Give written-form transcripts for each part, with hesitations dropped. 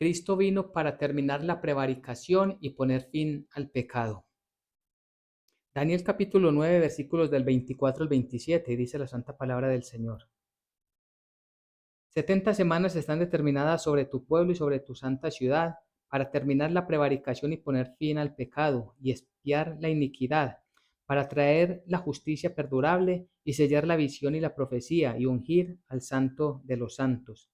Cristo vino para terminar la prevaricación y poner fin al pecado. Daniel capítulo 9, versículos del 24 al 27, dice la santa palabra del Señor. 70 semanas están determinadas sobre tu pueblo y sobre tu santa ciudad, para terminar la prevaricación y poner fin al pecado, y expiar la iniquidad, para traer la justicia perdurable, y sellar la visión y la profecía, y ungir al santo de los santos.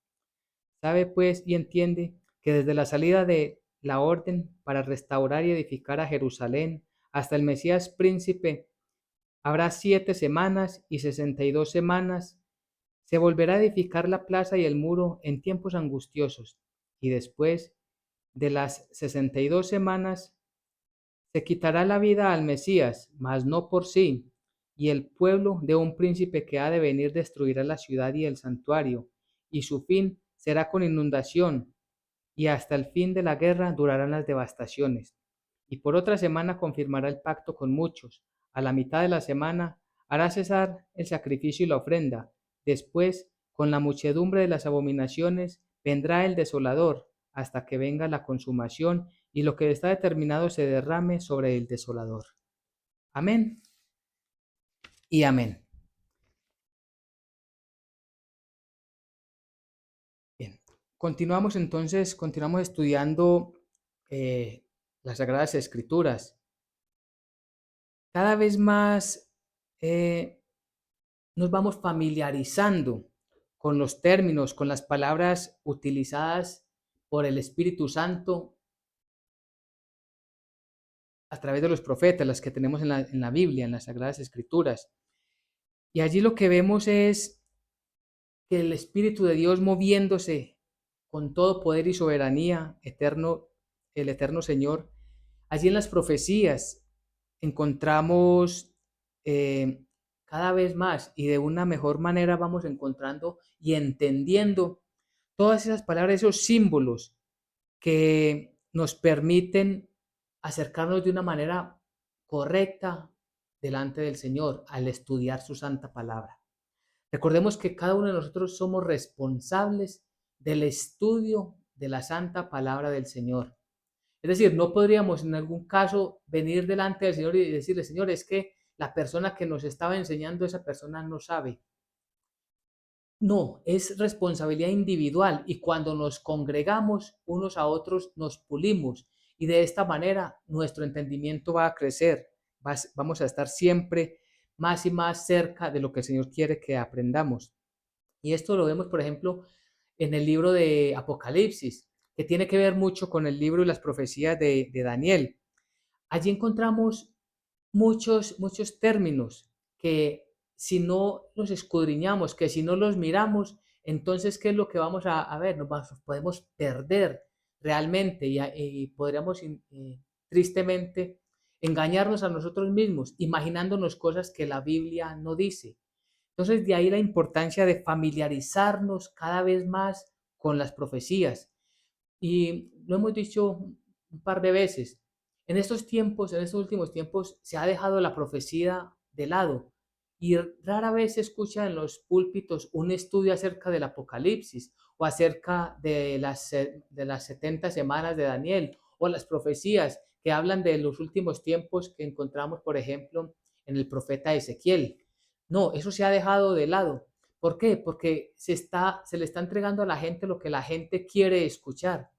Sabe pues y entiende que desde la salida de la orden para restaurar y edificar a Jerusalén hasta el Mesías príncipe, habrá 7 semanas y 62 semanas. Se volverá a edificar la plaza y el muro en tiempos angustiosos, y después de las 62 semanas se quitará la vida al Mesías, mas no por sí, y el pueblo de un príncipe que ha de venir destruirá la ciudad y el santuario, y su fin será con inundación, y hasta el fin de la guerra durarán las devastaciones. Y por otra semana confirmará el pacto con muchos. A la mitad de la semana hará cesar el sacrificio y la ofrenda. Después, con la muchedumbre de las abominaciones, vendrá el desolador, hasta que venga la consumación y lo que está determinado se derrame sobre el desolador. Amén y amén. Bien, continuamos estudiando las Sagradas Escrituras. Cada vez más nos vamos familiarizando con los términos, con las palabras utilizadas por el Espíritu Santo a través de los profetas, las que tenemos en la Biblia, en las Sagradas Escrituras. Y allí lo que vemos es que el Espíritu de Dios moviéndose con todo poder y soberanía eterno, el eterno Señor. Allí en las profecías encontramos cada vez más y de una mejor manera vamos encontrando y entendiendo todas esas palabras, esos símbolos que nos permiten acercarnos de una manera correcta delante del Señor al estudiar su santa palabra. Recordemos que cada uno de nosotros somos responsables del estudio de la santa palabra del Señor. Es decir, no podríamos en algún caso venir delante del Señor y decirle, Señor, es que la persona que nos estaba enseñando, esa persona no sabe. No, es responsabilidad individual y cuando nos congregamos unos a otros nos pulimos y de esta manera nuestro entendimiento va a crecer. Vamos a estar siempre más y más cerca de lo que el Señor quiere que aprendamos. Y esto lo vemos, por ejemplo, en el libro de Apocalipsis, que tiene que ver mucho con el libro y las profecías de Daniel. Allí encontramos muchos términos que si no los escudriñamos, que si no los miramos, entonces, ¿qué es lo que vamos a ver? Podemos perder realmente y podríamos tristemente engañarnos a nosotros mismos, imaginándonos cosas que la Biblia no dice. Entonces, de ahí la importancia de familiarizarnos cada vez más con las profecías. Y lo hemos dicho un par de veces, en estos tiempos, en estos últimos tiempos, se ha dejado la profecía de lado y rara vez se escucha en los púlpitos un estudio acerca del Apocalipsis o acerca de las 70 semanas de Daniel o las profecías que hablan de los últimos tiempos que encontramos, por ejemplo, en el profeta Ezequiel. No, eso se ha dejado de lado. ¿Por qué? Porque se le está entregando a la gente lo que la gente quiere escuchar.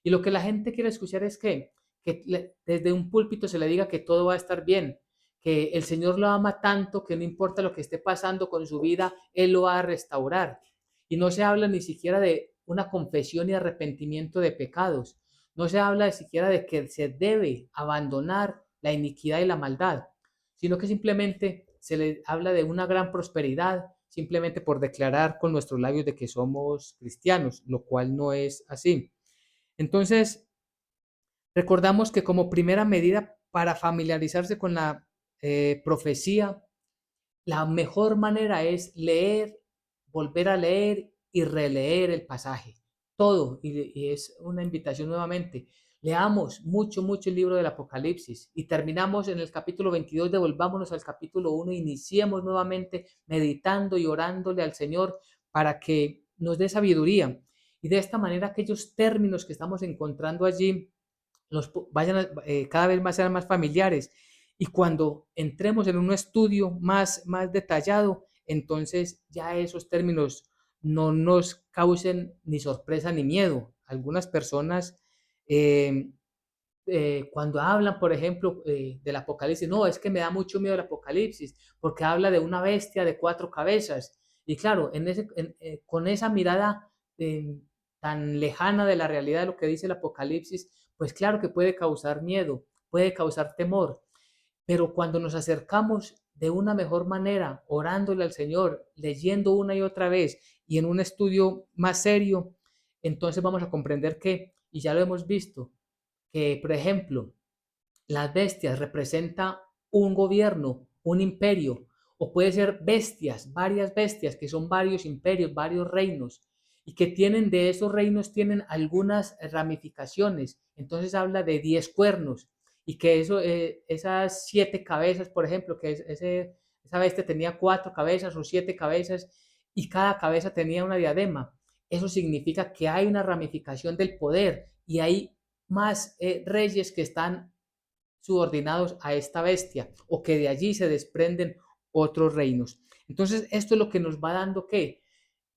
Y lo que la gente quiere escuchar es que desde un púlpito se le diga que todo va a estar bien, que el Señor lo ama tanto que no importa lo que esté pasando con su vida, Él lo va a restaurar. Y no se habla ni siquiera de una confesión y arrepentimiento de pecados. No se habla ni siquiera de que se debe abandonar la iniquidad y la maldad, sino que simplemente se le habla de una gran prosperidad, simplemente por declarar con nuestros labios de que somos cristianos, lo cual no es así. Entonces, recordamos que como primera medida para familiarizarse con la profecía, la mejor manera es leer, volver a leer y releer el pasaje. Todo, y es una invitación nuevamente. Leamos mucho el libro del Apocalipsis y terminamos en el capítulo 22, devolvámonos al capítulo 1, iniciemos nuevamente meditando y orándole al Señor para que nos dé sabiduría. y de esta manera aquellos términos que estamos encontrando allí vayan cada vez más sean más familiares. Y cuando entremos en un estudio más detallado, entonces ya esos términos no nos causen ni sorpresa ni miedo. Algunas personas eh, cuando hablan, por ejemplo, del Apocalipsis, no, es que me da mucho miedo el Apocalipsis, porque habla de una bestia de 4 cabezas. Y claro, con esa mirada eh, tan lejana de la realidad de lo que dice el Apocalipsis, pues claro que puede causar miedo, puede causar temor. Pero cuando nos acercamos de una mejor manera, orándole al Señor, leyendo una y otra vez y en un estudio más serio, entonces vamos a comprender que, y ya lo hemos visto, que, por ejemplo, las bestias representa un gobierno, un imperio, o puede ser bestias, varias bestias, que son varios imperios, varios reinos, y que tienen de esos reinos, tienen algunas ramificaciones. Entonces habla de 10 cuernos, y que esas 7 cabezas, por ejemplo, que esa bestia tenía 4 cabezas o 7 cabezas, y cada cabeza tenía una diadema. Eso significa que hay una ramificación del poder y hay más reyes que están subordinados a esta bestia o que de allí se desprenden otros reinos. Entonces, esto es lo que nos va dando que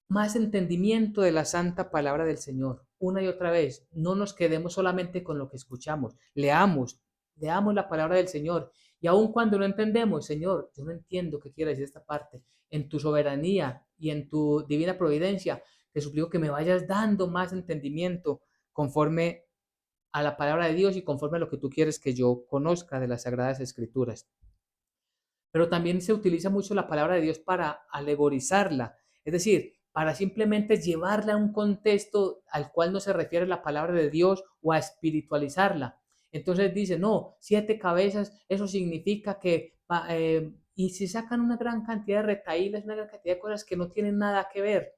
más entendimiento de la santa palabra del Señor. Una y otra vez, no nos quedemos solamente con lo que escuchamos, leamos la palabra del Señor. Y aun cuando no entendemos, Señor, yo no entiendo qué quiere decir esta parte. En tu soberanía y en tu divina providencia, te suplico que me vayas dando más entendimiento conforme a la palabra de Dios y conforme a lo que tú quieres que yo conozca de las Sagradas Escrituras. Pero también se utiliza mucho la palabra de Dios para alegorizarla, es decir, para simplemente llevarla a un contexto al cual no se refiere la palabra de Dios o a espiritualizarla. Entonces dice, no, 7 cabezas, eso significa que, y se sacan una gran cantidad de retahílas, una gran cantidad de cosas que no tienen nada que ver.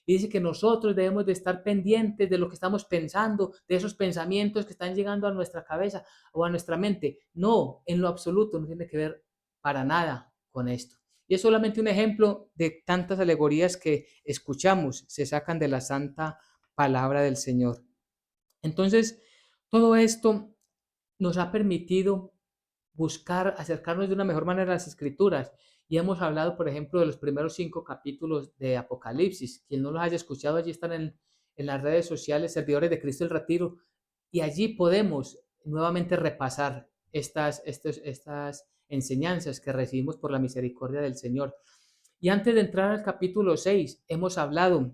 Y dice que nosotros debemos de estar pendientes de lo que estamos pensando, de esos pensamientos que están llegando a nuestra cabeza o a nuestra mente. No, en lo absoluto no tiene que ver para nada con esto. Y es solamente un ejemplo de tantas alegorías que escuchamos, se sacan de la santa palabra del Señor. Entonces, todo esto nos ha permitido buscar acercarnos de una mejor manera a las escrituras. Y hemos hablado, por ejemplo, de los primeros 5 capítulos de Apocalipsis. Quien no los haya escuchado, allí están en las redes sociales, Servidores de Cristo el Retiro, y allí podemos nuevamente repasar estas enseñanzas que recibimos por la misericordia del Señor. Y antes de entrar al capítulo 6, hemos hablado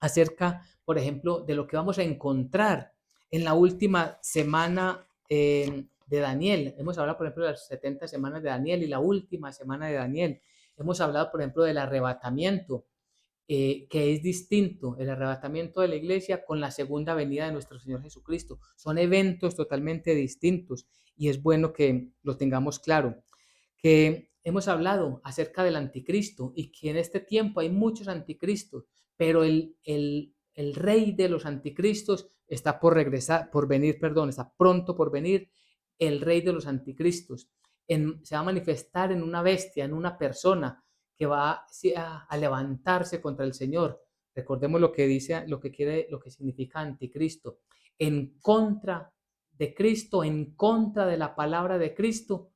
acerca, por ejemplo, de lo que vamos a encontrar en la última semana de Daniel. Hemos hablado, por ejemplo, de las 70 semanas de Daniel y la última semana de Daniel. Hemos hablado, por ejemplo, del arrebatamiento, que es distinto, el arrebatamiento de la iglesia con la segunda venida de nuestro Señor Jesucristo. Son eventos totalmente distintos y es bueno que lo tengamos claro. Que hemos hablado acerca del anticristo y que en este tiempo hay muchos anticristos, pero el rey de los anticristos está por regresar, por venir, perdón, está pronto por venir el rey de los anticristos. Se va a manifestar en una bestia, en una persona que va a levantarse contra el Señor. Recordemos lo que dice, lo que significa anticristo. En contra de Cristo, en contra de la palabra de Cristo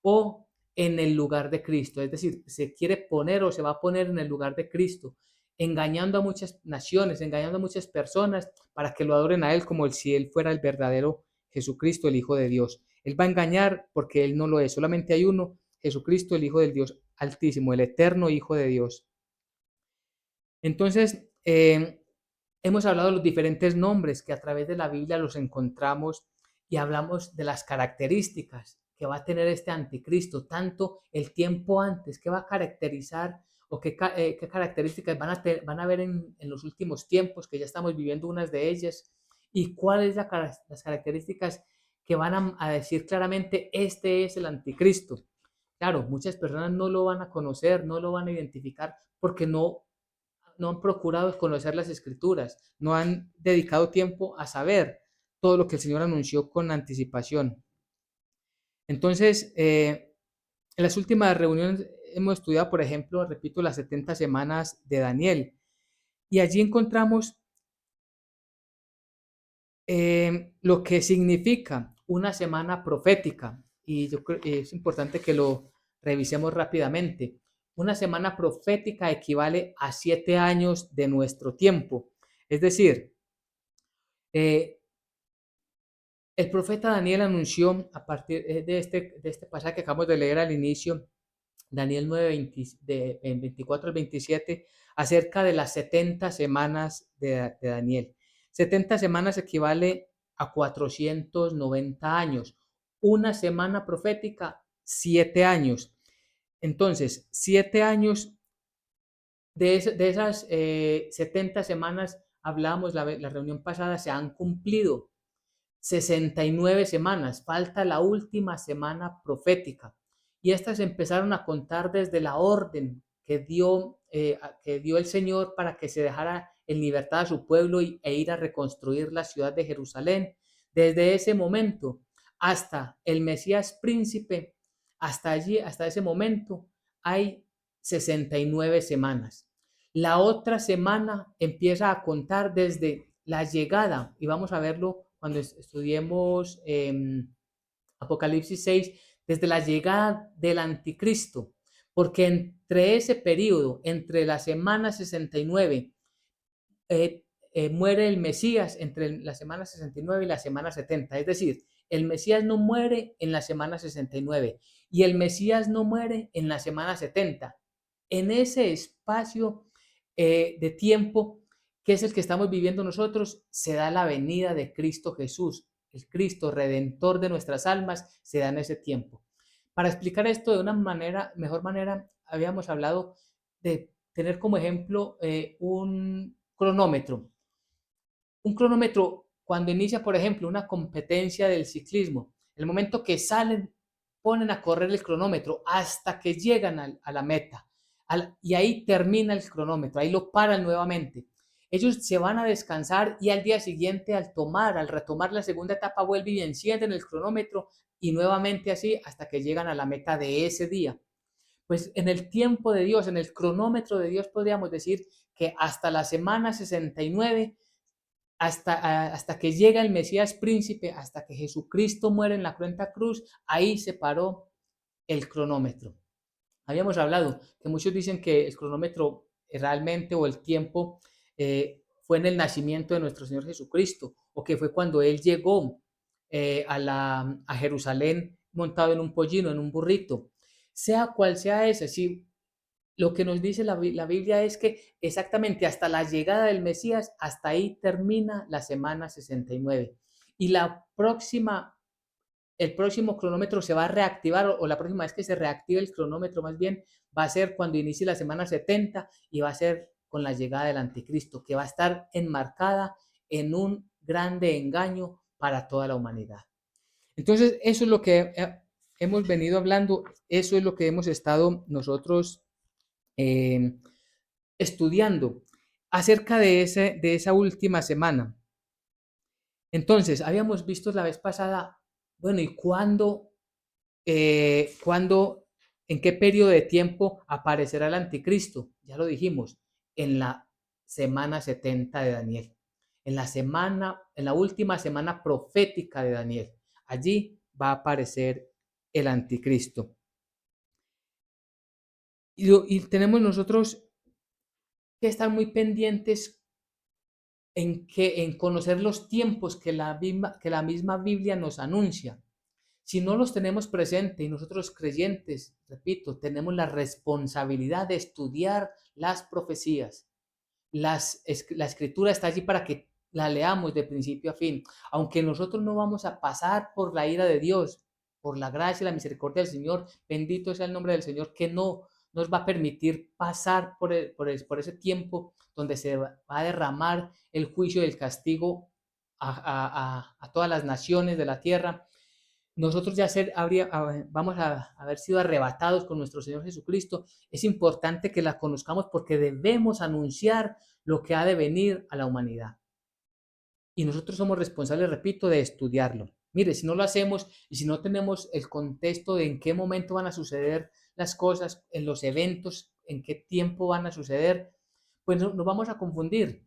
o en el lugar de Cristo. Es decir, se quiere poner o se va a poner en el lugar de Cristo, engañando a muchas naciones, engañando a muchas personas para que lo adoren a Él como si Él fuera el verdadero Jesucristo, el Hijo de Dios. Él va a engañar porque Él no lo es. Solamente hay uno, Jesucristo, el Hijo del Dios Altísimo, el eterno Hijo de Dios. Entonces, hemos hablado de los diferentes nombres que a través de la Biblia los encontramos y hablamos de las características que va a tener este anticristo, tanto el tiempo antes, que va a caracterizar o qué características van a ver en los últimos tiempos, que ya estamos viviendo unas de ellas, y cuáles las características que van a decir claramente, este es el anticristo. Claro, muchas personas no lo van a conocer, no lo van a identificar porque no han procurado conocer las escrituras, no han dedicado tiempo a saber todo lo que el Señor anunció con anticipación. Entonces, en las últimas reuniones hemos estudiado, por ejemplo, repito, las 70 semanas de Daniel, y allí encontramos lo que significa una semana profética. Y yo creo que es importante que lo revisemos rápidamente. Una semana profética equivale a 7 años de nuestro tiempo. Es decir, eh, el profeta Daniel anunció a partir de este pasaje que acabamos de leer al inicio, Daniel 9, 24 al 27, acerca de las 70 semanas de Daniel. 70 semanas equivale a 490 años. Una semana profética, 7 años. Entonces, 7 años de esas 70 semanas, hablábamos la reunión pasada, se han cumplido 69 semanas, falta la última semana profética. Y estas empezaron a contar desde la orden que dio el Señor para que se dejara en libertad a su pueblo e ir a reconstruir la ciudad de Jerusalén. Desde ese momento hasta el Mesías príncipe, hasta allí, hasta ese momento, hay 69 semanas. La otra semana empieza a contar desde la llegada, y vamos a verlo cuando estudiemos Apocalipsis 6, desde la llegada del anticristo, porque entre ese periodo, entre la semana 69, muere el Mesías entre la semana 69 y la semana 70, es decir, el Mesías no muere en la semana 69 y el Mesías no muere en la semana 70. En ese espacio de tiempo, que es el que estamos viviendo nosotros, se da la venida de Cristo Jesús, el Cristo redentor de nuestras almas, se da en ese tiempo. Para explicar esto de una mejor manera, habíamos hablado de tener como ejemplo un cronómetro. Un cronómetro, cuando inicia, por ejemplo, una competencia del ciclismo, el momento que salen, ponen a correr el cronómetro hasta que llegan a la meta. Y ahí termina el cronómetro, ahí lo paran nuevamente. Ellos se van a descansar y al día siguiente, al retomar la segunda etapa, vuelven y encienden el cronómetro y nuevamente así hasta que llegan a la meta de ese día. Pues en el tiempo de Dios, en el cronómetro de Dios, podríamos decir que hasta la semana 69, hasta que llega el Mesías príncipe, hasta que Jesucristo muere en la cruenta cruz, ahí se paró el cronómetro. Habíamos hablado que muchos dicen que el cronómetro realmente o el tiempo fue en el nacimiento de nuestro Señor Jesucristo o que fue cuando Él llegó a Jerusalén montado en un pollino, en un burrito. Sea cual sea ese, si lo que nos dice la Biblia es que exactamente hasta la llegada del Mesías, hasta ahí termina la semana 69. Y el próximo cronómetro se va a reactivar, o la próxima vez que se reactive el cronómetro más bien, va a ser cuando inicie la semana 70 y va a ser con la llegada del anticristo, que va a estar enmarcada en un grande engaño para toda la humanidad. Entonces, eso es lo que hemos venido hablando, eso es lo que hemos estado nosotros eh, estudiando acerca de esa última semana. Entonces, habíamos visto la vez pasada, bueno, ¿y cuándo, en qué periodo de tiempo aparecerá el anticristo? Ya lo dijimos, en la semana 70 de Daniel, en la última semana profética de Daniel. Allí va a aparecer el anticristo. Y tenemos nosotros que estar muy pendientes en conocer los tiempos que la misma Biblia nos anuncia. Si no los tenemos presente y nosotros creyentes, repito, tenemos la responsabilidad de estudiar las profecías. La escritura está allí para que la leamos de principio a fin. Aunque nosotros no vamos a pasar por la ira de Dios, por la gracia y la misericordia del Señor, bendito sea el nombre del Señor, que no nos va a permitir pasar por ese tiempo donde se va a derramar el juicio y el castigo a todas las naciones de la tierra. Nosotros ya vamos a haber sido arrebatados con nuestro Señor Jesucristo. Es importante que la conozcamos porque debemos anunciar lo que ha de venir a la humanidad. Y nosotros somos responsables, repito, de estudiarlo. Mire, si no lo hacemos y si no tenemos el contexto de en qué momento van a suceder las cosas, en los eventos, en qué tiempo van a suceder, pues nos vamos a confundir.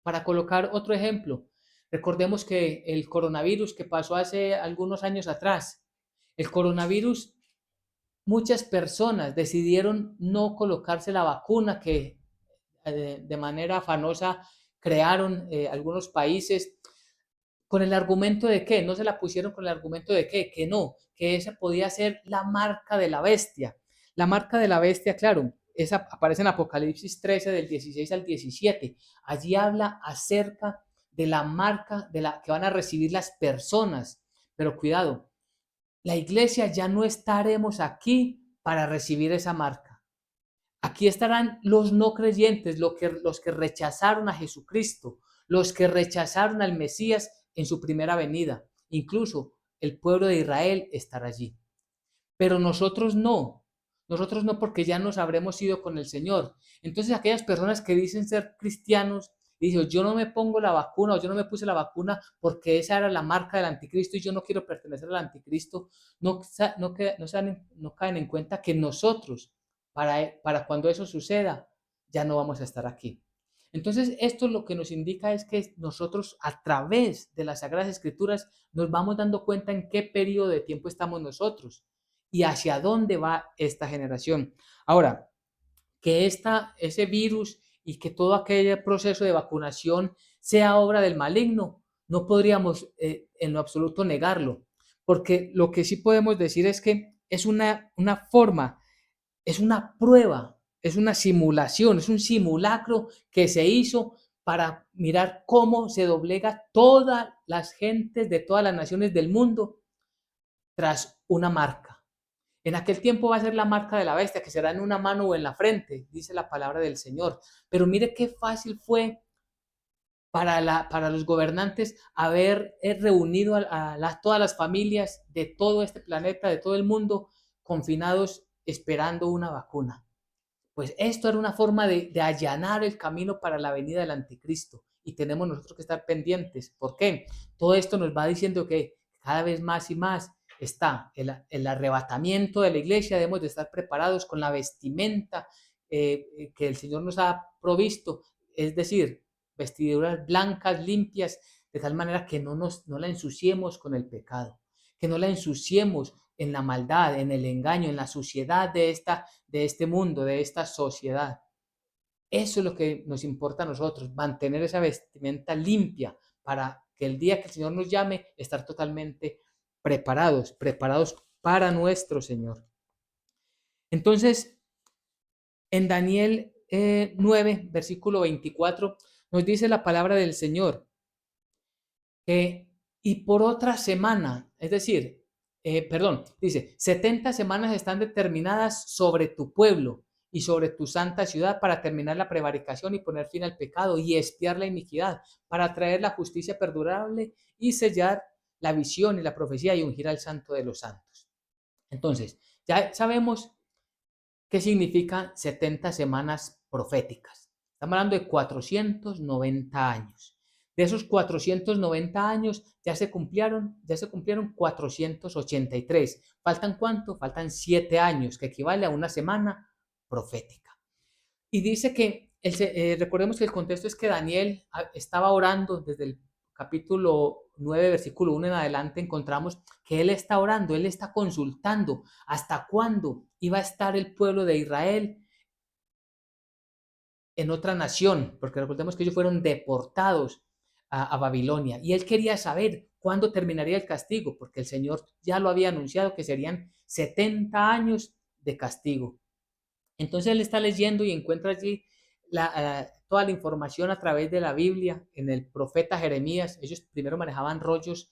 Para colocar otro ejemplo, Recordemos que el coronavirus que pasó hace algunos años atrás, el coronavirus, muchas personas decidieron no colocarse la vacuna que de manera afanosa crearon algunos países con el argumento de que no se la pusieron con el argumento de que no, que esa podía ser la marca de la bestia. La marca de la bestia, claro, esa aparece en Apocalipsis 13 del 16 al 17. Allí habla acerca de la marca de la que van a recibir las personas. Pero cuidado, la iglesia ya no estaremos aquí para recibir esa marca. Aquí estarán los no creyentes, los que rechazaron a Jesucristo, los que rechazaron al Mesías en su primera venida. Incluso el pueblo de Israel estará allí. Pero nosotros no porque ya nos habremos ido con el Señor. Entonces aquellas personas que dicen ser cristianos, dicen yo no me pongo la vacuna o yo no me puse la vacuna porque esa era la marca del anticristo y yo no quiero pertenecer al anticristo, no caen en cuenta que nosotros, para cuando eso suceda, ya no vamos a estar aquí. Entonces, esto lo que nos indica es que nosotros a través de las Sagradas Escrituras nos vamos dando cuenta en qué periodo de tiempo estamos nosotros y hacia dónde va esta generación. Ahora, que ese virus y que todo aquel proceso de vacunación sea obra del maligno, no podríamos en lo absoluto negarlo, porque lo que sí podemos decir es que es una forma, es una prueba, es una simulación, es un simulacro que se hizo para mirar cómo se doblega todas las gentes de todas las naciones del mundo tras una marca. En aquel tiempo va a ser la marca de la bestia, que será en una mano o en la frente, dice la palabra del Señor. Pero mire qué fácil fue para los gobernantes haber reunido todas las familias de todo este planeta, de todo el mundo, confinados esperando una vacuna. Pues esto era una forma de allanar el camino para la venida del anticristo y tenemos nosotros que estar pendientes. ¿Por qué? Todo esto nos va diciendo que cada vez más y más está el arrebatamiento de la iglesia, debemos de estar preparados con la vestimenta que el Señor nos ha provisto, es decir, vestiduras blancas, limpias, de tal manera que no la ensuciemos con el pecado, que no la ensuciemos en la maldad, en el engaño, en la suciedad de este mundo, de esta sociedad. Eso es lo que nos importa a nosotros, mantener esa vestimenta limpia para que el día que el Señor nos llame, estar totalmente preparados para nuestro Señor. Entonces, en Daniel 9, versículo 24, nos dice la palabra del Señor, y por otra semana, es decir, dice, 70 semanas están determinadas sobre tu pueblo y sobre tu santa ciudad para terminar la prevaricación y poner fin al pecado y expiar la iniquidad, para traer la justicia perdurable y sellar la visión y la profecía y ungir al santo de los santos. Entonces, ya sabemos qué significan 70 semanas proféticas. Estamos hablando de 490 años. De esos 490 años ya se cumplieron 483. ¿Faltan cuánto? Faltan 7 años, que equivale a una semana profética. Y dice que, recordemos que el contexto es que Daniel estaba orando desde el capítulo 9, versículo 1 en adelante, encontramos que él está orando, él está consultando hasta cuándo iba a estar el pueblo de Israel en otra nación, porque recordemos que ellos fueron deportados a Babilonia, y él quería saber cuándo terminaría el castigo, porque el Señor ya lo había anunciado que serían 70 años de castigo. Entonces él está leyendo y encuentra allí toda la información a través de la Biblia, en el profeta Jeremías. Ellos primero manejaban rollos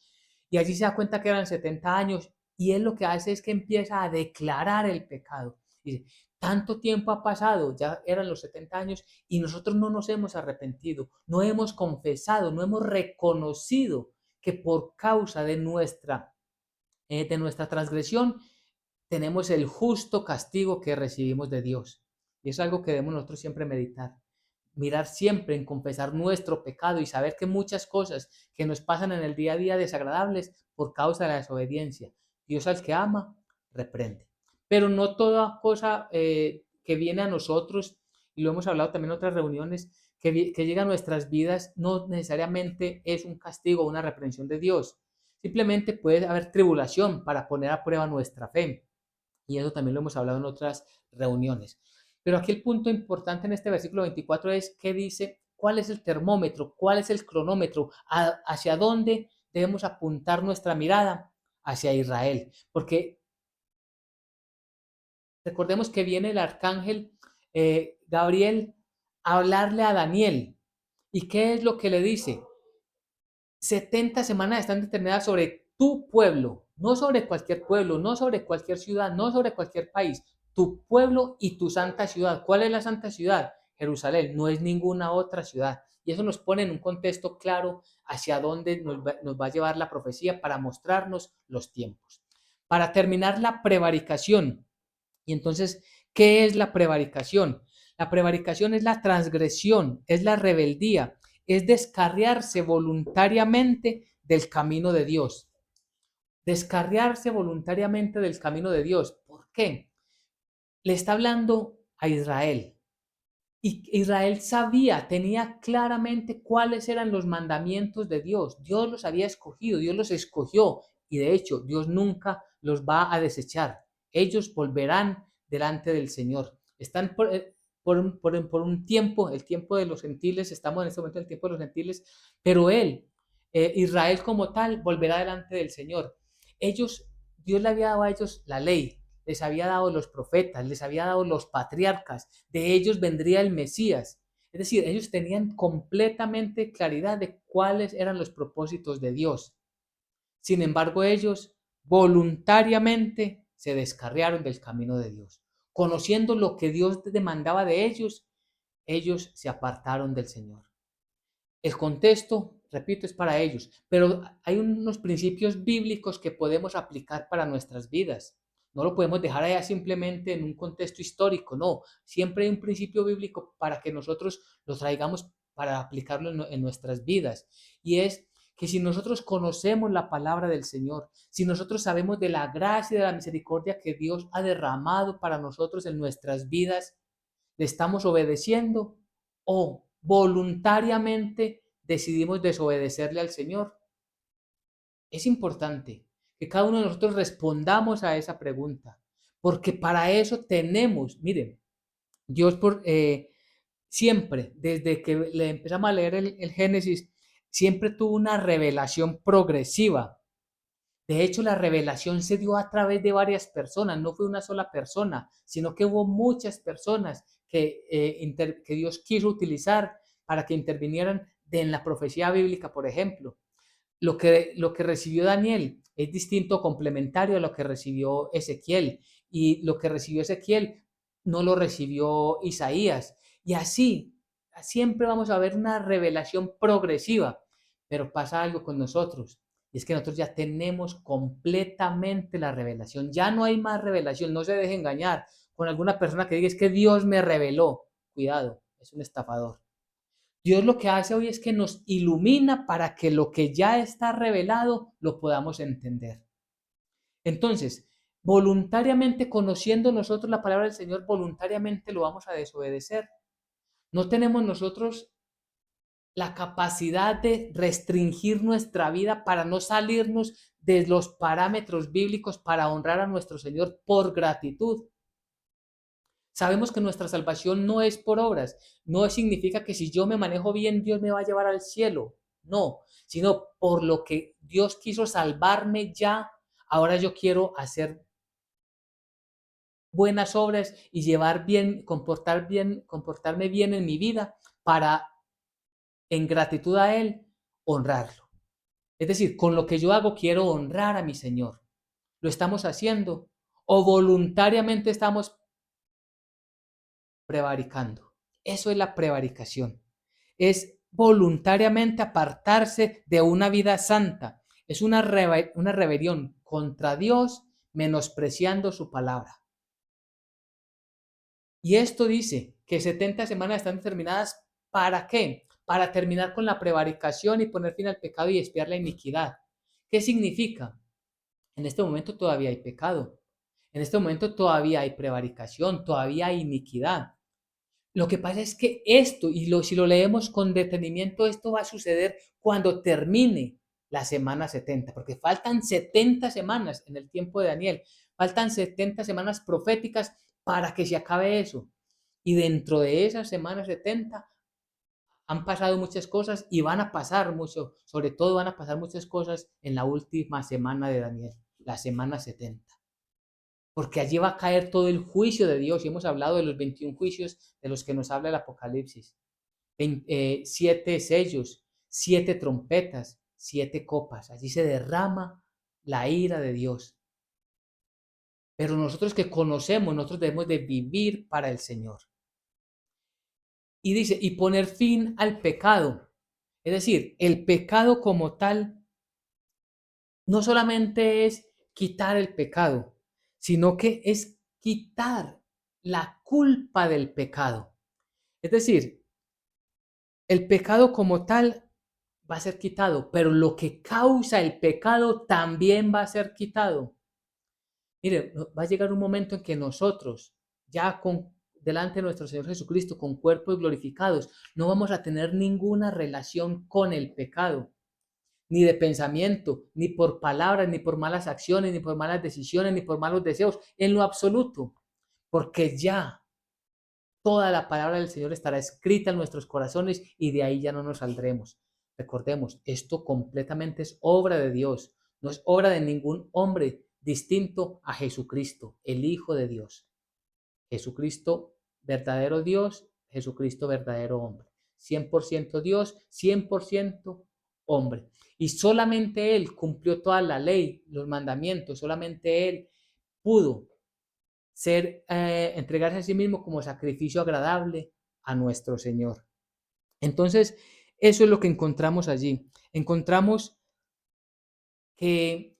y allí se da cuenta que eran 70 años y él lo que hace es que empieza a declarar el pecado. Dice, tanto tiempo ha pasado, ya eran los 70 años y nosotros no nos hemos arrepentido, no hemos confesado, no hemos reconocido que por causa de nuestra transgresión tenemos el justo castigo que recibimos de Dios. Y es algo que debemos nosotros siempre meditar. Mirar siempre en confesar nuestro pecado y saber que muchas cosas que nos pasan en el día a día desagradables por causa de la desobediencia. Dios al que ama, reprende. Pero no toda cosa que viene a nosotros, y lo hemos hablado también en otras reuniones, que llega a nuestras vidas no necesariamente es un castigo o una reprensión de Dios. Simplemente puede haber tribulación para poner a prueba nuestra fe. Y eso también lo hemos hablado en otras reuniones. Pero aquí el punto importante en este versículo 24 es que dice cuál es el termómetro, cuál es el cronómetro, hacia dónde debemos apuntar nuestra mirada, hacia Israel. Porque recordemos que viene el arcángel Gabriel a hablarle a Daniel. ¿Y qué es lo que le dice? 70 semanas están determinadas sobre tu pueblo, no sobre cualquier pueblo, no sobre cualquier ciudad, no sobre cualquier país, tu pueblo y tu santa ciudad. ¿Cuál es la santa ciudad? Jerusalén, no es ninguna otra ciudad. Y eso nos pone en un contexto claro hacia dónde nos va a llevar la profecía para mostrarnos los tiempos. Para terminar la prevaricación. Y entonces, ¿qué es la prevaricación? La prevaricación es la transgresión, es la rebeldía, es descarriarse voluntariamente del camino de Dios. Descarriarse voluntariamente del camino de Dios. ¿Por qué? Le está hablando a Israel. Y Israel sabía, tenía claramente cuáles eran los mandamientos de Dios. Dios los había escogido, Dios los escogió. Y de hecho, Dios nunca los va a desechar. Ellos volverán delante del Señor. Están por un tiempo, el tiempo de los gentiles, estamos en este momento en el tiempo de los gentiles, pero Israel como tal, volverá delante del Señor. Ellos, Dios le había dado a ellos la ley, les había dado los profetas, les había dado los patriarcas, de ellos vendría el Mesías. Es decir, ellos tenían completamente claridad de cuáles eran los propósitos de Dios. Sin embargo, ellos voluntariamente se descarriaron del camino de Dios. Conociendo lo que Dios demandaba de ellos se apartaron del Señor. El contexto, repito, es para ellos, pero hay unos principios bíblicos que podemos aplicar para nuestras vidas. No lo podemos dejar allá simplemente en un contexto histórico, no. Siempre hay un principio bíblico para que nosotros lo traigamos para aplicarlo en nuestras vidas. Y es que si nosotros conocemos la palabra del Señor, si nosotros sabemos de la gracia y de la misericordia que Dios ha derramado para nosotros en nuestras vidas, ¿le estamos obedeciendo o voluntariamente decidimos desobedecerle al Señor? Es importante que cada uno de nosotros respondamos a esa pregunta, porque para eso tenemos, miren, Dios siempre, desde que le empezamos a leer el Génesis, siempre tuvo una revelación progresiva. De hecho, la revelación se dio a través de varias personas, no fue una sola persona, sino que hubo muchas personas que Dios quiso utilizar para que intervinieran en la profecía bíblica, por ejemplo. Lo que recibió Daniel es distinto, complementario a lo que recibió Ezequiel, y lo que recibió Ezequiel no lo recibió Isaías. Y así, siempre vamos a ver una revelación progresiva, pero pasa algo con nosotros. Y es que nosotros ya tenemos completamente la revelación. Ya no hay más revelación. No se deje engañar con alguna persona que diga es que Dios me reveló. Cuidado, es un estafador. Dios lo que hace hoy es que nos ilumina para que lo que ya está revelado lo podamos entender. Entonces, voluntariamente conociendo nosotros la palabra del Señor, voluntariamente lo vamos a desobedecer. No tenemos nosotros la capacidad de restringir nuestra vida para no salirnos de los parámetros bíblicos para honrar a nuestro Señor por gratitud. Sabemos que nuestra salvación no es por obras, no significa que si yo me manejo bien, Dios me va a llevar al cielo, no, sino por lo que Dios quiso salvarme ya, ahora yo quiero hacer buenas obras y comportarme bien en mi vida para, en gratitud a Él, honrarlo. Es decir, con lo que yo hago quiero honrar a mi Señor. ¿Lo estamos haciendo? ¿O voluntariamente estamos prevaricando? Eso es la prevaricación. Es voluntariamente apartarse de una vida santa. Es una rebelión contra Dios, menospreciando su palabra. Y esto dice que 70 semanas están determinadas ¿para qué? Para terminar con la prevaricación y poner fin al pecado y expiar la iniquidad. ¿Qué significa? En este momento todavía hay pecado. En este momento todavía hay prevaricación, todavía hay iniquidad. Lo que pasa es que esto, si lo leemos con detenimiento, esto va a suceder cuando termine la semana 70, porque faltan 70 semanas en el tiempo de Daniel, faltan 70 semanas proféticas para que se acabe eso. Y dentro de esas semanas 70 han pasado muchas cosas y van a pasar mucho, sobre todo van a pasar muchas cosas en la última semana de Daniel, la semana 70, porque allí va a caer todo el juicio de Dios, y hemos hablado de los 21 juicios de los que nos habla el Apocalipsis. 7 sellos, 7 trompetas, 7 copas, allí se derrama la ira de Dios. Pero nosotros que conocemos, nosotros debemos de vivir para el Señor. Y dice, y poner fin al pecado. Es decir, el pecado como tal no solamente es quitar el pecado, sino que es quitar la culpa del pecado. Es decir, el pecado como tal va a ser quitado, pero lo que causa el pecado también va a ser quitado. Mire, va a llegar un momento en que nosotros, ya delante de nuestro Señor Jesucristo, con cuerpos glorificados, no vamos a tener ninguna relación con el pecado, ni de pensamiento, ni por palabras, ni por malas acciones, ni por malas decisiones, ni por malos deseos, en lo absoluto, porque ya toda la palabra del Señor estará escrita en nuestros corazones y de ahí ya no nos saldremos. Recordemos, esto completamente es obra de Dios, no es obra de ningún hombre distinto a Jesucristo, el Hijo de Dios. Jesucristo, verdadero Dios, Jesucristo, verdadero hombre. 100% Dios, 100% hombre. Y solamente Él cumplió toda la ley, los mandamientos, solamente Él pudo entregarse a sí mismo como sacrificio agradable a nuestro Señor. Entonces, eso es lo que encontramos allí. Encontramos que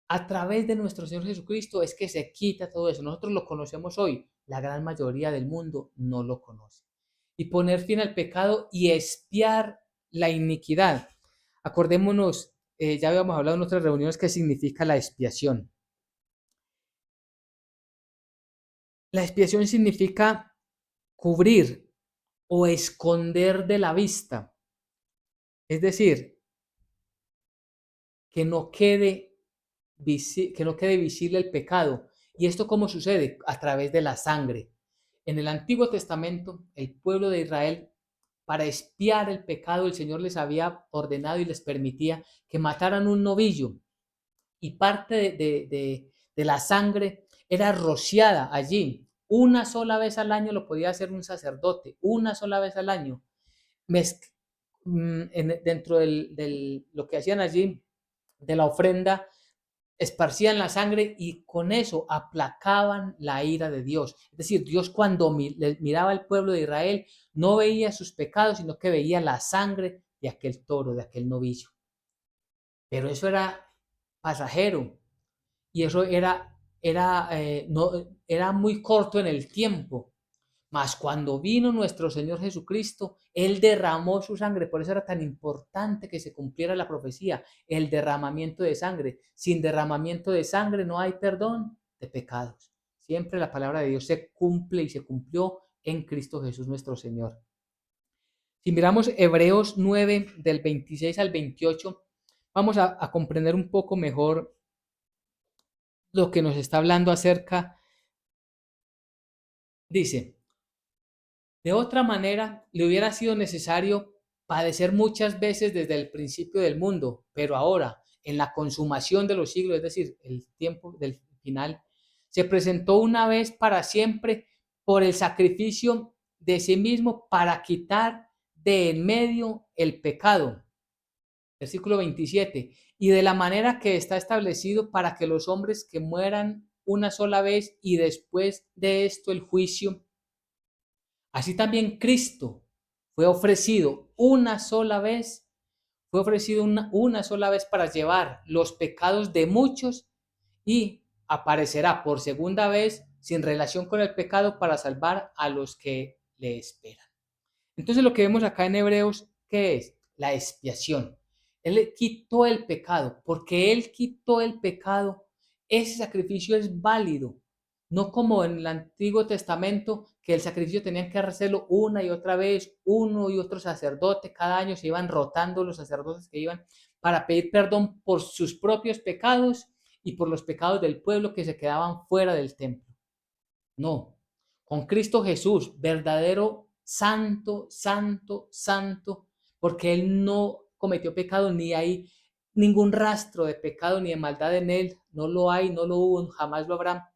a través de nuestro Señor Jesucristo es que se quita todo eso. Nosotros lo conocemos hoy, la gran mayoría del mundo no lo conoce. Y poner fin al pecado y expiar la iniquidad. Acordémonos, ya habíamos hablado en otras reuniones qué significa la expiación. La expiación significa cubrir o esconder de la vista. Es decir, que no quede, que no quede visible el pecado. ¿Y esto cómo sucede? A través de la sangre. En el Antiguo Testamento, el pueblo de Israel, para expiar el pecado, el Señor les había ordenado y les permitía que mataran un novillo. Y parte de la sangre era rociada allí. Una sola vez al año lo podía hacer un sacerdote, una sola vez al año. Dentro lo que hacían allí, de la ofrenda, esparcían la sangre y con eso aplacaban la ira de Dios. Es decir, Dios cuando miraba al pueblo de Israel no veía sus pecados, sino que veía la sangre de aquel toro, de aquel novillo. Pero eso era pasajero y eso no, era muy corto en el tiempo. Mas cuando vino nuestro Señor Jesucristo, Él derramó su sangre. Por eso era tan importante que se cumpliera la profecía, el derramamiento de sangre. Sin derramamiento de sangre no hay perdón de pecados. Siempre la palabra de Dios se cumple y se cumplió en Cristo Jesús nuestro Señor. Si miramos Hebreos 9 del 26 al 28, vamos a comprender un poco mejor lo que nos está hablando acerca. Dice, de otra manera, le hubiera sido necesario padecer muchas veces desde el principio del mundo, pero ahora, en la consumación de los siglos, es decir, el tiempo del final, se presentó una vez para siempre por el sacrificio de sí mismo para quitar de en medio el pecado. Versículo 27. Y de la manera que está establecido para que los hombres que mueran una sola vez y después de esto el juicio, así también Cristo fue ofrecido una sola vez, fue ofrecido una sola vez para llevar los pecados de muchos y aparecerá por segunda vez sin relación con el pecado para salvar a los que le esperan. Entonces lo que vemos acá en Hebreos, ¿qué es? La expiación. Él quitó el pecado, porque Él quitó el pecado. Ese sacrificio es válido. No como en el Antiguo Testamento, que el sacrificio tenían que hacerlo una y otra vez, uno y otro sacerdote, cada año se iban rotando los sacerdotes que iban para pedir perdón por sus propios pecados y por los pecados del pueblo que se quedaban fuera del templo. No, con Cristo Jesús, verdadero santo, santo, santo, porque Él no cometió pecado, ni hay ningún rastro de pecado ni de maldad en Él, no lo hay, no lo hubo, jamás lo habrá.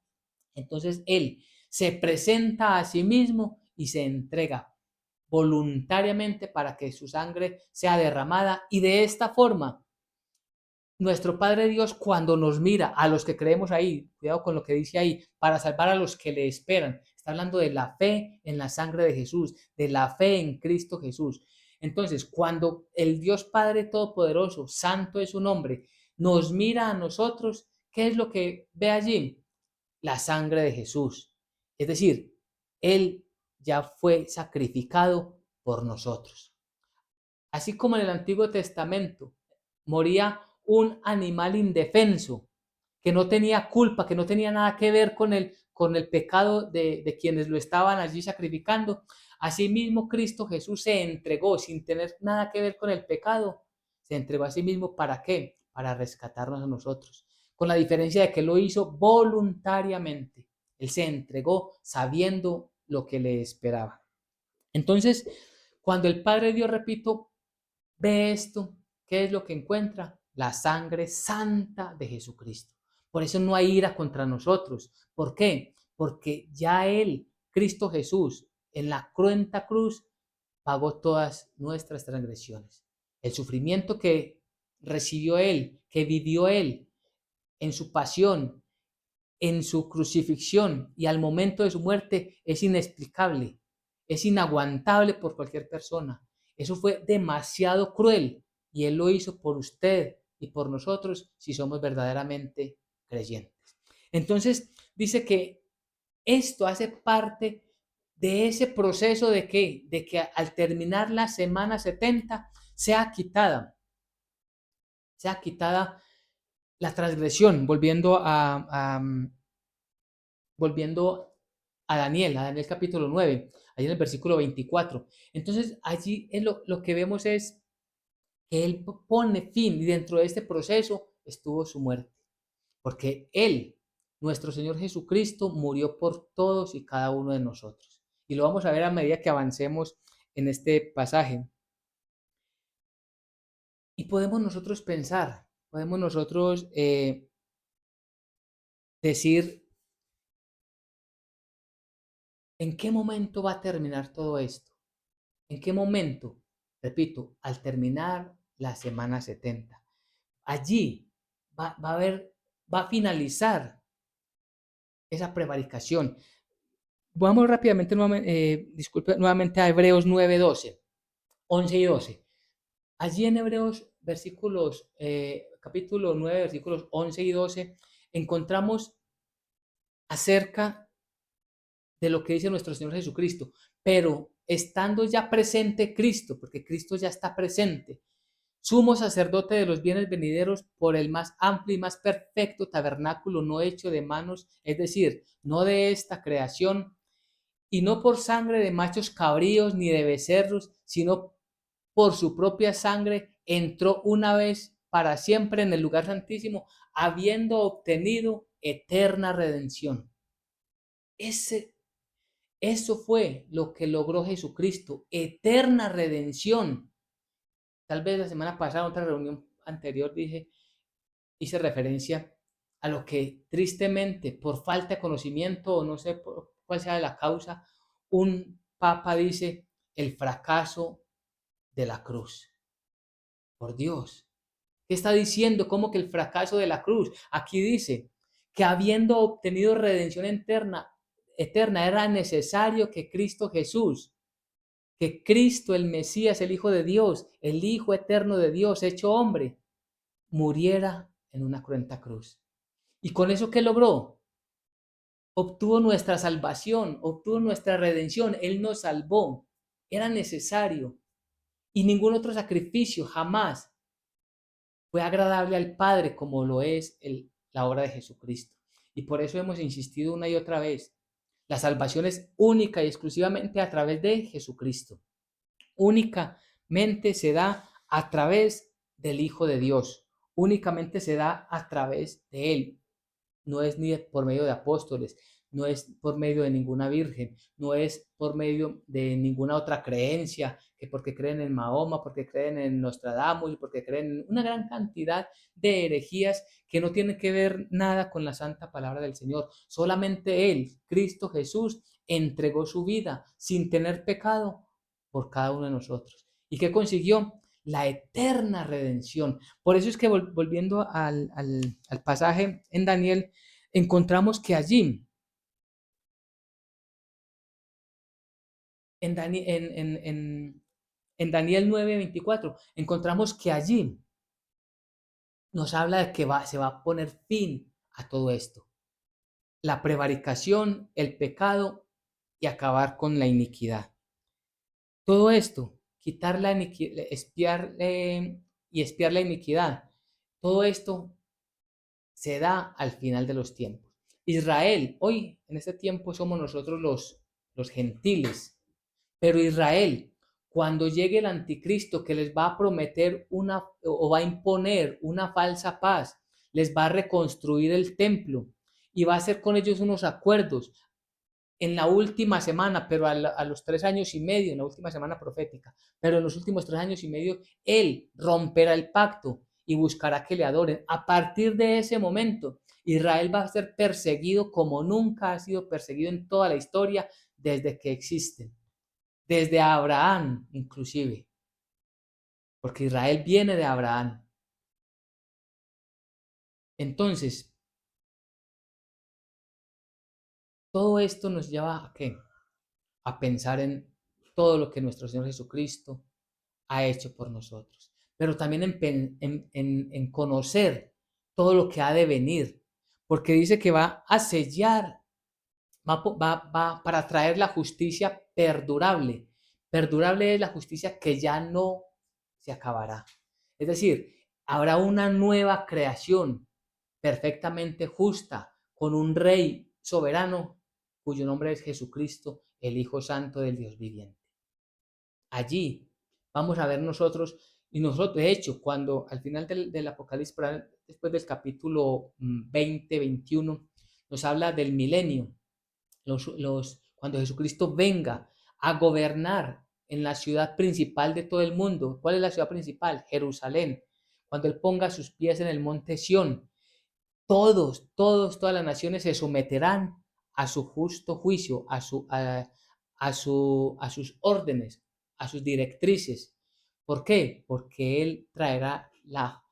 Entonces Él se presenta a sí mismo y se entrega voluntariamente para que su sangre sea derramada y de esta forma nuestro Padre Dios, cuando nos mira a los que creemos ahí, cuidado con lo que dice ahí, para salvar a los que le esperan, está hablando de la fe en la sangre de Jesús, de la fe en Cristo Jesús. Entonces, cuando el Dios Padre Todopoderoso, santo es su nombre, nos mira a nosotros, ¿qué es lo que ve allí? La sangre de Jesús. Es decir, Él ya fue sacrificado por nosotros. Así como en el Antiguo Testamento moría un animal indefenso, que no tenía culpa, que no tenía nada que ver con el pecado de quienes lo estaban allí sacrificando. Asimismo, Cristo Jesús se entregó sin tener nada que ver con el pecado. Se entregó a sí mismo, ¿para qué? Para rescatarnos a nosotros. Con la diferencia de que lo hizo voluntariamente. Él se entregó sabiendo lo que le esperaba. Entonces, cuando el Padre Dios, repito, ve esto, ¿qué es lo que encuentra? La sangre santa de Jesucristo. Por eso no hay ira contra nosotros. ¿Por qué? Porque ya Él, Cristo Jesús, en la cruenta cruz, pagó todas nuestras transgresiones. El sufrimiento que recibió Él, que vivió Él en su pasión, en su crucifixión y al momento de su muerte es inexplicable, es inaguantable por cualquier persona. Eso fue demasiado cruel y Él lo hizo por usted y por nosotros si somos verdaderamente creyentes. Entonces dice que esto hace parte de ese proceso de que al terminar la semana 70 sea quitada la transgresión, volviendo a Daniel capítulo 9, ahí en el versículo 24. Entonces allí lo que vemos es que Él pone fin y dentro de este proceso estuvo su muerte, porque Él, nuestro Señor Jesucristo, murió por todos y cada uno de nosotros. Y lo vamos a ver a medida que avancemos en este pasaje. Y podemos nosotros pensar, podemos nosotros decir, ¿en qué momento va a terminar todo esto? ¿En qué momento? Repito, al terminar la semana 70. Allí va a haber, va a finalizar esa prevaricación. Vamos rápidamente, disculpe, nuevamente a Hebreos 9, 12, 11 y 12. Allí en Hebreos, capítulo 9, versículos 11 y 12, encontramos acerca de lo que dice nuestro Señor Jesucristo. Pero estando ya presente Cristo, porque Cristo ya está presente, sumo sacerdote de los bienes venideros por el más amplio y más perfecto tabernáculo no hecho de manos, es decir, no de esta creación, y no por sangre de machos cabríos ni de becerros, sino por su propia sangre, entró una vez para siempre en el lugar santísimo, habiendo obtenido eterna redención. Eso fue lo que logró Jesucristo, eterna redención. Tal vez la semana pasada, en otra reunión anterior, hice referencia a lo que tristemente, por falta de conocimiento o no sé por cuál sea la causa, un papa dice el fracaso de la cruz. Por Dios, ¿qué está diciendo? ¿Cómo que el fracaso de la cruz? Aquí dice que habiendo obtenido redención eterna era necesario que Cristo Jesús, que Cristo el Mesías, el Hijo de Dios, el Hijo eterno de Dios, hecho hombre, muriera en una cruenta cruz. ¿Y con eso qué logró? Obtuvo nuestra salvación, obtuvo nuestra redención. Él nos salvó. Era necesario. Y ningún otro sacrificio jamás fue agradable al Padre como lo es la obra de Jesucristo. Y por eso hemos insistido una y otra vez. La salvación es única y exclusivamente a través de Jesucristo. Únicamente se da a través del Hijo de Dios. Únicamente se da a través de Él. No es ni por medio de apóstoles, no es por medio de ninguna virgen, no es por medio de ninguna otra creencia, que porque creen en Mahoma, porque creen en Nostradamus, porque creen en una gran cantidad de herejías que no tienen que ver nada con la santa palabra del Señor. Solamente Él, Cristo Jesús, entregó su vida sin tener pecado por cada uno de nosotros. ¿Y qué consiguió? La eterna redención. Por eso es que volviendo al pasaje en Daniel, encontramos que allí, en Daniel 9:24, encontramos que allí nos habla de que se va a poner fin a todo esto. La prevaricación, el pecado y acabar con la iniquidad. Todo esto, quitar la iniquidad, espiar y espiar la iniquidad, todo esto se da al final de los tiempos. Israel, hoy en este tiempo somos nosotros los gentiles, pero Israel, cuando llegue el anticristo que les va a prometer una o va a imponer una falsa paz, les va a reconstruir el templo y va a hacer con ellos unos acuerdos en la última semana, pero a los 3 años y medio, en la última semana profética, pero en los últimos 3 años y medio, Él romperá el pacto y buscará que le adoren. A partir de ese momento, Israel va a ser perseguido como nunca ha sido perseguido en toda la historia desde que existen, desde Abraham inclusive, porque Israel viene de Abraham. Entonces, todo esto nos lleva a qué? A pensar en todo lo que nuestro Señor Jesucristo ha hecho por nosotros, pero también en conocer todo lo que ha de venir, porque dice que va a sellar, va para traer la justicia perdurable. Perdurable es la justicia que ya no se acabará. Es decir, habrá una nueva creación perfectamente justa, con un rey soberano cuyo nombre es Jesucristo, el Hijo Santo del Dios viviente. Allí vamos a ver nosotros, y nosotros, de hecho, cuando al final del Apocalipsis, después del capítulo 20, 21, nos habla del milenio, cuando Jesucristo venga a gobernar en la ciudad principal de todo el mundo. ¿Cuál es la ciudad principal? Jerusalén. Cuando Él ponga sus pies en el monte Sión, todas las naciones se someterán a su justo juicio, a sus órdenes, a sus directrices. ¿Por qué? Porque Él traerá la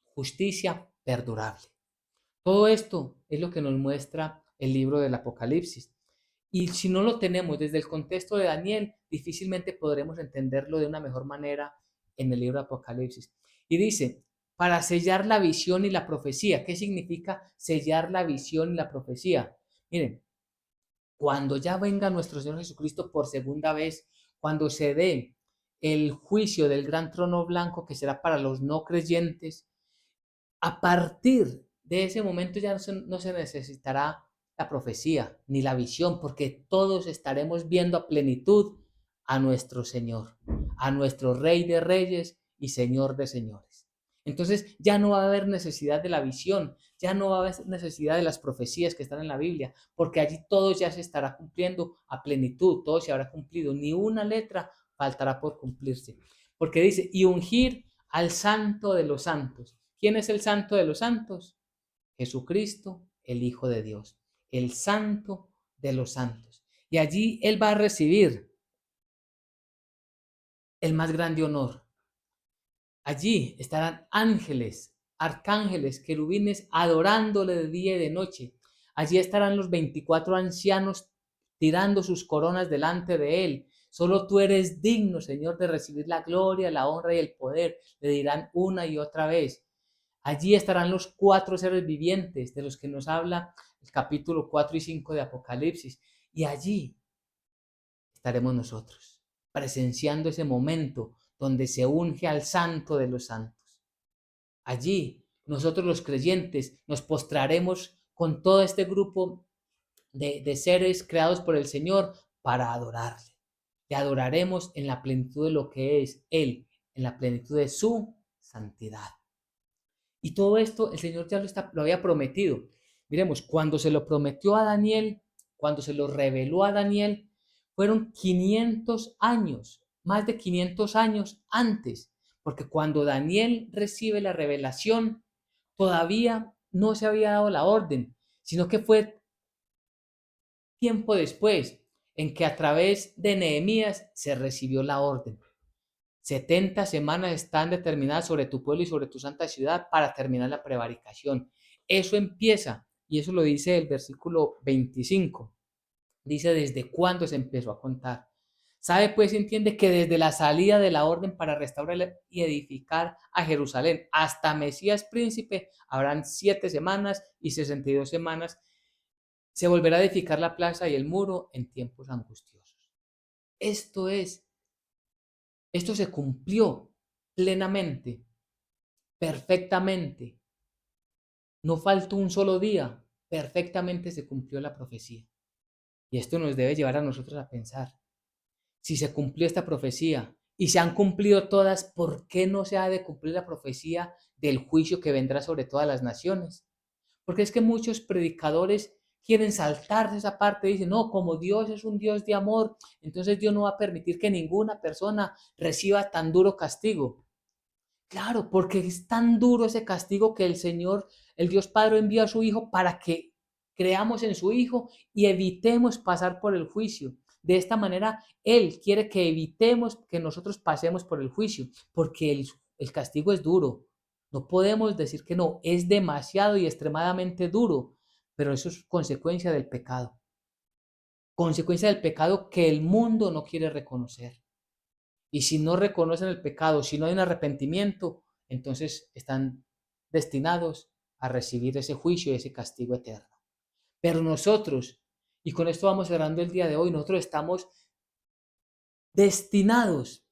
justicia perdurable. Todo esto es lo que nos muestra el libro del Apocalipsis. Y si no lo tenemos desde el contexto de Daniel, difícilmente podremos entenderlo de una mejor manera en el libro de Apocalipsis. Y dice, para sellar la visión y la profecía. ¿Qué significa sellar la visión y la profecía? Miren, cuando ya venga nuestro Señor Jesucristo por segunda vez, cuando se dé el juicio del gran trono blanco que será para los no creyentes, a partir de ese momento ya no se necesitará la profecía ni la visión, porque todos estaremos viendo a plenitud a nuestro Señor, a nuestro Rey de Reyes y Señor de Señores. Entonces ya no va a haber necesidad de la visión, ya no va a haber necesidad de las profecías que están en la Biblia, porque allí todo ya se estará cumpliendo a plenitud, todo se habrá cumplido, ni una letra faltará por cumplirse. Porque dice, y ungir al Santo de los Santos. ¿Quién es el Santo de los Santos? Jesucristo, el Hijo de Dios, el Santo de los Santos. Y allí Él va a recibir el más grande honor. Allí estarán ángeles, arcángeles, querubines adorándole de día y de noche. Allí estarán los 24 ancianos tirando sus coronas delante de Él. Solo tú eres digno, Señor, de recibir la gloria, la honra y el poder. Le dirán una y otra vez. Allí estarán los 4 seres vivientes de los que nos habla el capítulo 4 y 5 de Apocalipsis. Y allí estaremos nosotros, presenciando ese momento donde se unge al Santo de los Santos. Allí nosotros los creyentes nos postraremos con todo este grupo de seres creados por el Señor para adorarle. Le adoraremos en la plenitud de lo que es Él, en la plenitud de su santidad. Y todo esto el Señor ya lo había prometido. Miremos, cuando se lo prometió a Daniel, cuando se lo reveló a Daniel, fueron 500 años, más de 500 años antes, porque cuando Daniel recibe la revelación, todavía no se había dado la orden, sino que fue tiempo después en que a través de Nehemías se recibió la orden. 70 semanas están determinadas sobre tu pueblo y sobre tu santa ciudad para terminar la prevaricación. Eso empieza, y eso lo dice el versículo 25. Dice desde cuándo se empezó a contar. Sabe pues y entiende que desde la salida de la orden para restaurar y edificar a Jerusalén hasta Mesías príncipe habrán 7 semanas y 62 semanas. Se volverá a edificar la plaza y el muro en tiempos angustiosos. Esto es Esto se cumplió plenamente, perfectamente. No faltó un solo día, perfectamente se cumplió la profecía. Y esto nos debe llevar a nosotros a pensar, si se cumplió esta profecía y se han cumplido todas, ¿por qué no se ha de cumplir la profecía del juicio que vendrá sobre todas las naciones? Porque es que muchos predicadores quieren saltarse esa parte, dicen, no, como Dios es un Dios de amor, entonces Dios no va a permitir que ninguna persona reciba tan duro castigo. Claro, porque es tan duro ese castigo que el Señor, el Dios Padre, envió a su Hijo para que creamos en su Hijo y evitemos pasar por el juicio. De esta manera, Él quiere que evitemos que nosotros pasemos por el juicio, porque el castigo es duro. No podemos decir que no, es demasiado y extremadamente duro, pero eso es consecuencia del pecado. Consecuencia del pecado que el mundo no quiere reconocer. Y si no reconocen el pecado, si no hay un arrepentimiento, entonces están destinados a recibir ese juicio y ese castigo eterno. Pero nosotros, y con esto vamos cerrando el día de hoy, nosotros estamos destinados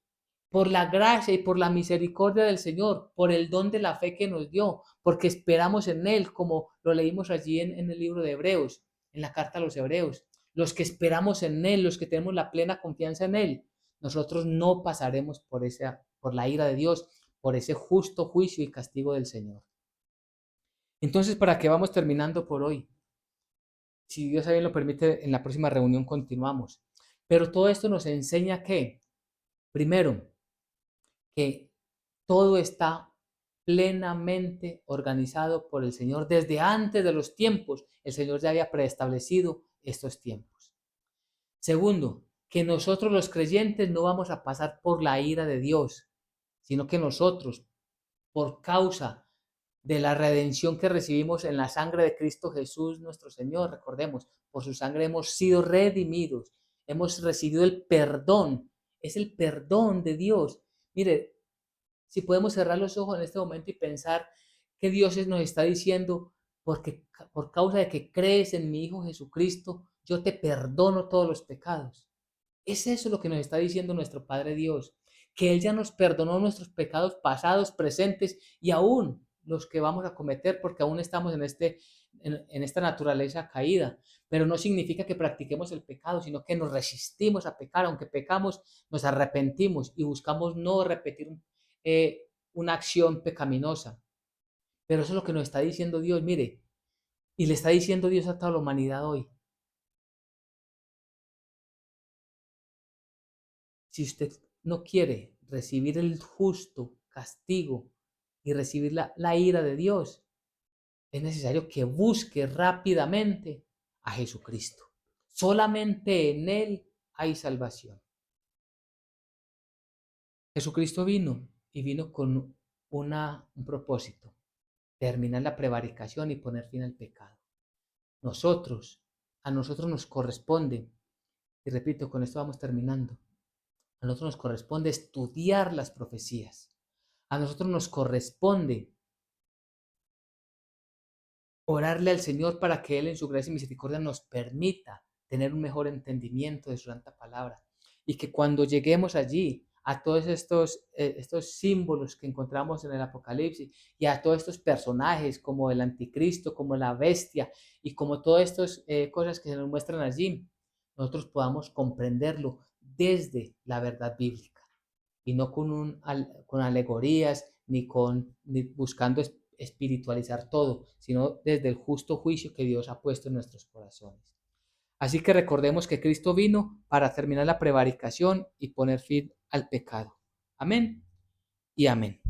por la gracia y por la misericordia del Señor, por el don de la fe que nos dio, porque esperamos en Él, como lo leímos allí en el libro de Hebreos, en la carta a los Hebreos. Los que esperamos en Él, los que tenemos la plena confianza en Él, nosotros no pasaremos por la ira de Dios, por ese justo juicio y castigo del Señor. Entonces, ¿para qué vamos terminando por hoy? Si Dios también lo permite, en la próxima reunión continuamos. Pero todo esto nos enseña que, primero, que todo está plenamente organizado por el Señor desde antes de los tiempos. El Señor ya había preestablecido estos tiempos. Segundo, que nosotros los creyentes no vamos a pasar por la ira de Dios, sino que nosotros, por causa de la redención que recibimos en la sangre de Cristo Jesús nuestro Señor, recordemos, por su sangre hemos sido redimidos, hemos recibido el perdón, es el perdón de Dios. Mire, si podemos cerrar los ojos en este momento y pensar que Dios nos está diciendo, porque por causa de que crees en mi Hijo Jesucristo, yo te perdono todos los pecados. Es eso lo que nos está diciendo nuestro Padre Dios, que Él ya nos perdonó nuestros pecados pasados, presentes y aún los que vamos a cometer, porque aún estamos en esta naturaleza caída. Pero no significa que practiquemos el pecado, sino que nos resistimos a pecar. Aunque pecamos, nos arrepentimos y buscamos no repetir una acción pecaminosa. Pero eso es lo que nos está diciendo Dios, mire, y le está diciendo Dios a toda la humanidad hoy. Si usted no quiere recibir el justo castigo y recibir la ira de Dios, es necesario que busque rápidamente a Jesucristo. Solamente en Él hay salvación. Jesucristo vino y vino con un propósito, terminar la prevaricación y poner fin al pecado. A nosotros nos corresponde, y repito, con esto vamos terminando, a nosotros nos corresponde estudiar las profecías. A nosotros nos corresponde orarle al Señor para que Él en su gracia y misericordia nos permita tener un mejor entendimiento de su santa palabra. Y que cuando lleguemos allí a todos estos símbolos que encontramos en el Apocalipsis y a todos estos personajes como el anticristo, como la bestia y como todas estas cosas que se nos muestran allí, nosotros podamos comprenderlo desde la verdad bíblica y no con alegorías ni buscando espiritualizar todo, sino desde el justo juicio que Dios ha puesto en nuestros corazones. Así que recordemos que Cristo vino para terminar la prevaricación y poner fin al pecado. Amén y amén.